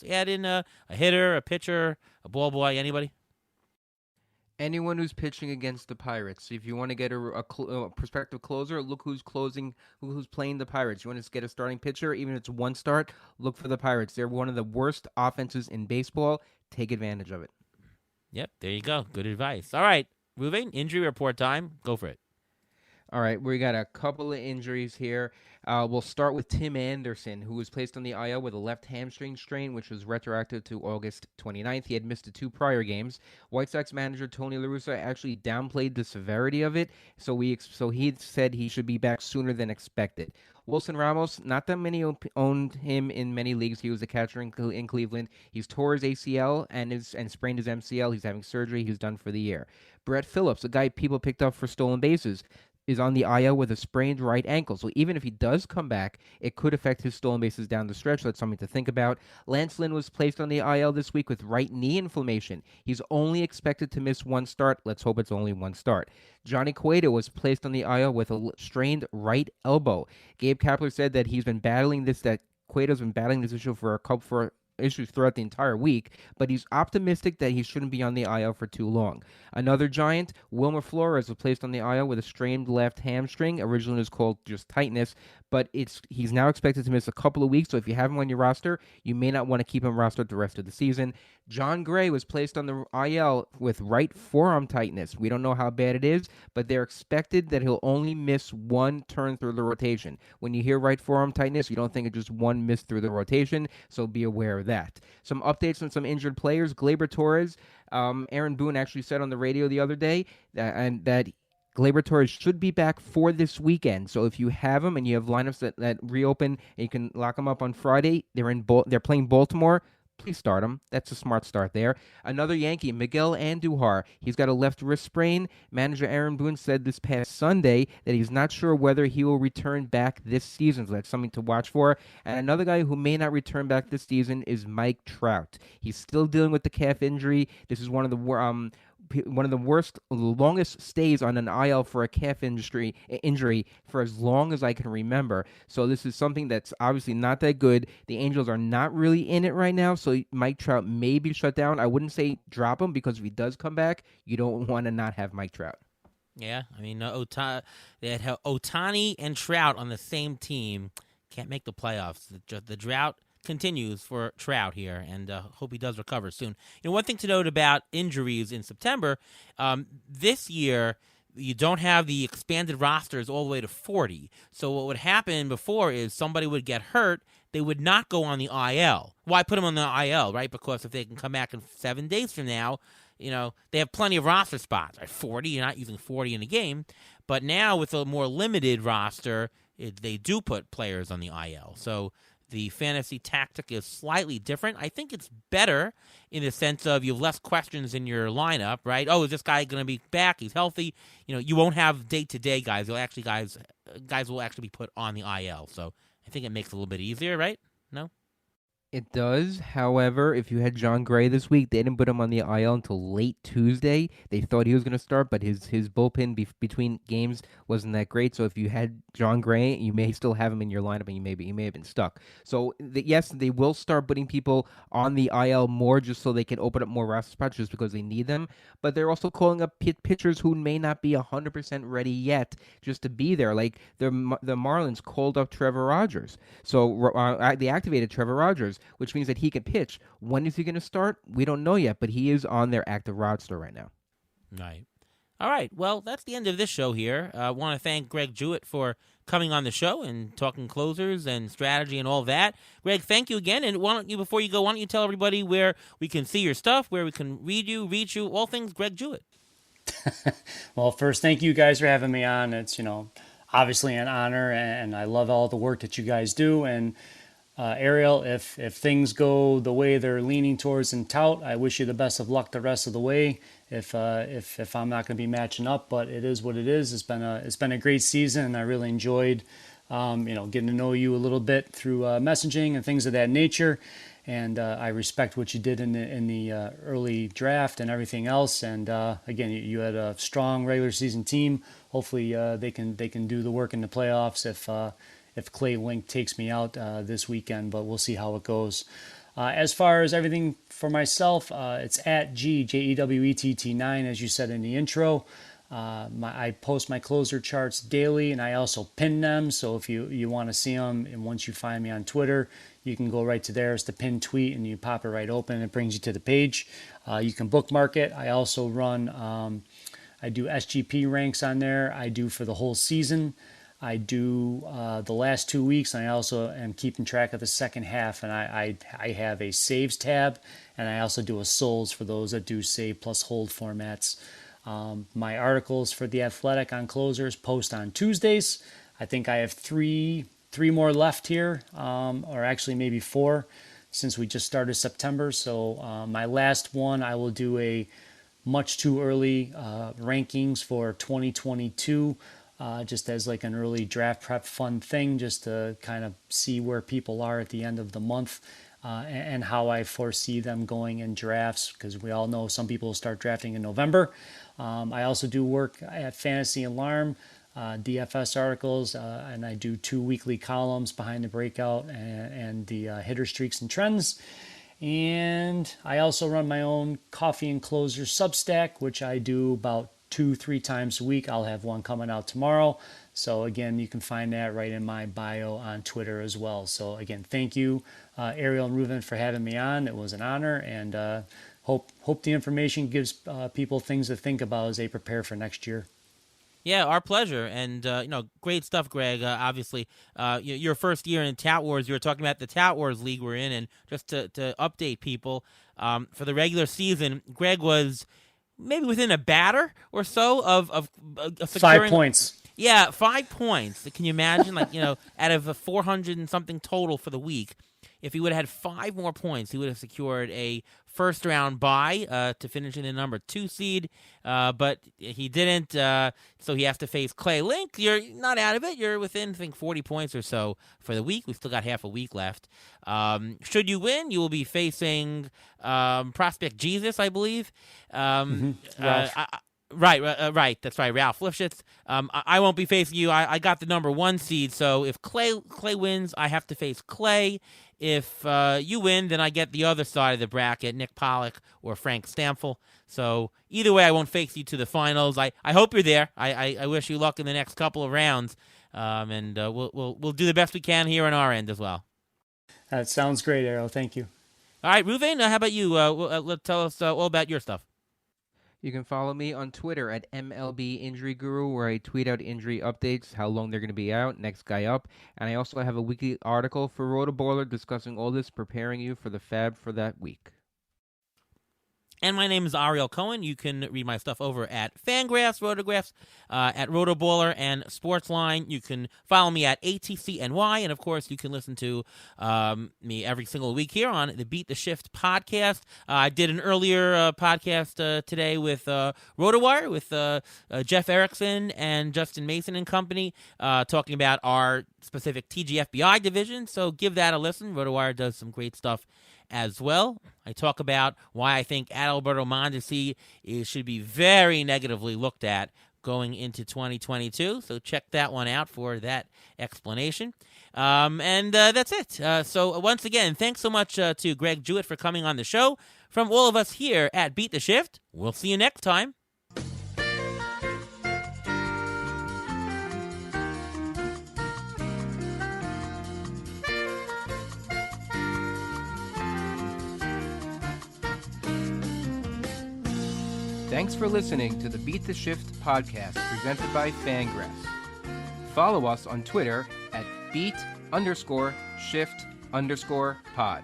Just add in a hitter, a pitcher, a ball boy, anybody? Anyone who's pitching against the Pirates. If you want to get a prospective closer, look who's closing, who's playing the Pirates. You want to get a starting pitcher, even if it's one start, look for the Pirates. They're one of the worst offenses in baseball. Take advantage of it. Yep, there you go. Good advice. All right, moving injury report time. Go for it. All right, we got a couple of injuries here. We'll start with Tim Anderson, who was placed on the IL with a left hamstring strain, which was retroactive to August 29th. He had missed the two prior games. White Sox manager Tony La Russa actually downplayed the severity of it, so he said he should be back sooner than expected. Wilson Ramos, not that many owned him in many leagues. He was a catcher in Cleveland. He's tore his ACL and sprained his MCL. He's having surgery. He's done for the year. Brett Phillips, a guy people picked up for stolen bases, is on the IL with a sprained right ankle. So even if he does come back, it could affect his stolen bases down the stretch. So that's something to think about. Lance Lynn was placed on the IL this week with right knee inflammation. He's only expected to miss one start. Let's hope it's only one start. Johnny Cueto was placed on the IL with a strained right elbow. Gabe Kapler said that Cueto's been battling this issue for issues throughout the entire week, but he's optimistic that he shouldn't be on the IL for too long. Another Giant, Wilmer Flores, was placed on the IL with a strained left hamstring. Originally it was called just tightness, but he's now expected to miss a couple of weeks, so if you have him on your roster, you may not want to keep him rostered the rest of the season. John Gray was placed on the IL with right forearm tightness. We don't know how bad it is, but they're expected that he'll only miss one turn through the rotation. When you hear right forearm tightness, you don't think it's just one miss through the rotation, so be aware of that. Some updates on some injured players. Gleyber Torres, Aaron Boone actually said on the radio the other day that Gleyber Torres should be back for this weekend. So if you have him and you have lineups that reopen and you can lock them up on Friday, they're playing Baltimore. Please start him. That's a smart start there. Another Yankee, Miguel Andujar. He's got a left wrist sprain. Manager Aaron Boone said this past Sunday that he's not sure whether he will return back this season. So that's something to watch for. And another guy who may not return back this season is Mike Trout. He's still dealing with the calf injury. This is one of the worst, longest stays on an IL for a calf injury for as long as I can remember. So this is something that's obviously not that good. The Angels are not really in it right now, so Mike Trout may be shut down. I wouldn't say drop him, because if he does come back, you don't want to not have Mike Trout. Yeah, I mean, they had Ohtani and Trout on the same team. Can't make the playoffs. The drought continues for Trout here, and hope he does recover soon. One thing to note about injuries in September, this year you don't have the expanded rosters all the way to 40. So what would happen before is somebody would get hurt, they would not go on the IL. Why put them on the IL, right? Because if they can come back in 7 days from now, they have plenty of roster spots. Right? 40, you're not using 40 in a game. But now with a more limited roster, they do put players on the IL. So the fantasy tactic is slightly different. I think it's better in the sense of you have less questions in your lineup, right? Oh, is this guy going to be back? He's healthy. You won't have day-to-day guys. Guys will actually be put on the IL. So I think it makes it a little bit easier, right? No? It does. However, if you had John Gray this week, they didn't put him on the IL until late Tuesday. They thought he was going to start, but his bullpen between games wasn't that great. So if you had John Gray, you may still have him in your lineup, and you may have been stuck. So yes, they will start putting people on the IL more just so they can open up more roster spots just because they need them. But they're also calling up pitchers who may not be 100% ready yet just to be there. Like the Marlins called up Trevor Rogers. So they activated Trevor Rogers, which means that he can pitch. When is he going to start? We don't know yet, but he is on their active roster right now. Right. All right. Well, that's the end of this show here. I want to thank Greg Jewett for coming on the show and talking closers and strategy and all that. Greg, thank you again. And before you go, why don't you tell everybody where we can see your stuff, where we can read you, reach you, all things Greg Jewett. Well, first, thank you guys for having me on. It's, obviously an honor, and I love all the work that you guys do. And Ariel, if things go the way they're leaning towards in Tout, I wish you the best of luck the rest of the way. If I'm not going to be matching up, but it is what it is. It's been a great season, and I really enjoyed getting to know you a little bit through messaging and things of that nature. And I respect what you did in the early draft and everything else. And again, you had a strong regular season team. Hopefully they can do the work in the playoffs if Clay Link takes me out this weekend, but we'll see how it goes. As far as everything for myself, it's at JEWETT9, as you said in the intro. I post my closer charts daily, and I also pin them. So if you want to see them, and once you find me on Twitter, you can go right to there. It's the pinned tweet, and you pop it right open, and it brings you to the page. You can bookmark it. I also run, I do SGP ranks on there. I do for the whole season. I do the last 2 weeks, and I also am keeping track of the second half, and I have a saves tab, and I also do a souls for those that do save plus hold formats. My articles for The Athletic on closers post on Tuesdays. I think I have three more left here, or actually maybe 4, since we just started September. So my last one, I will do a much too early rankings for 2022. Just as like an early draft prep fun thing, just to kind of see where people are at the end of the month, and how I foresee them going in drafts, because we all know some people will start drafting in November. I also do work at Fantasy Alarm, DFS articles, and I do 2 weekly columns behind the breakout and the hitter streaks and trends. And I also run my own Coffee and Closer Substack, which I do about 2-3 times a week. I'll have one coming out tomorrow. So again, you can find that right in my bio on Twitter as well. So again, thank you, Ariel and Reuven, for having me on. It was an honor, and hope the information gives people things to think about as they prepare for next year. Yeah, our pleasure, and great stuff, Greg. Obviously, your first year in Tout Wars, you were talking about the Tout Wars league we're in, and just to update people, for the regular season, Greg was maybe within a batter or so of securing 5 points. Yeah, 5 points. Can you imagine? Out of a 400 and something total for the week, if he would have had 5 more points, he would have secured a first-round bye to finish in the number 2 seed. But he didn't, so he has to face Clay Link. You're not out of it. You're within, I think, 40 points or so for the week. We've still got half a week left. Should you win, you will be facing Prospect Jesus, I believe. Right. That's right, Ralph Lifshitz. I won't be facing you. I got the number 1 seed, so if Clay wins, I have to face Clay. If you win, then I get the other side of the bracket, Nick Pollock or Frank Stamfel. So either way, I won't face you to the finals. I hope you're there. I wish you luck in the next couple of rounds, and we'll do the best we can here on our end as well. That sounds great, Ariel. Thank you. All right, Reuven, how about you? Tell us all about your stuff. You can follow me on Twitter at MLB Injury Guru, where I tweet out injury updates, how long they're going to be out, next guy up. And I also have a weekly article for Rotoballer discussing all this, preparing you for the fab for that week. And my name is Ariel Cohen. You can read my stuff over at Fangraphs, Rotographs, at Rotoballer and Sportsline. You can follow me at ATCNY. And, of course, you can listen to me every single week here on the Beat the Shift podcast. I did an earlier podcast today with RotoWire, with Jeff Erickson and Justin Mason and company, talking about our specific TGFBI division. So give that a listen. RotoWire does some great stuff as well. I talk about why I think Adalberto Mondesi should be very negatively looked at going into 2022. So check that one out for that explanation. And that's it. So once again, thanks so much to Greg Jewett for coming on the show. From all of us here at Beat the Shift, we'll see you next time. Thanks for listening to the Beat the Shift podcast presented by Fangraphs. Follow us on Twitter at beat_shift_pod.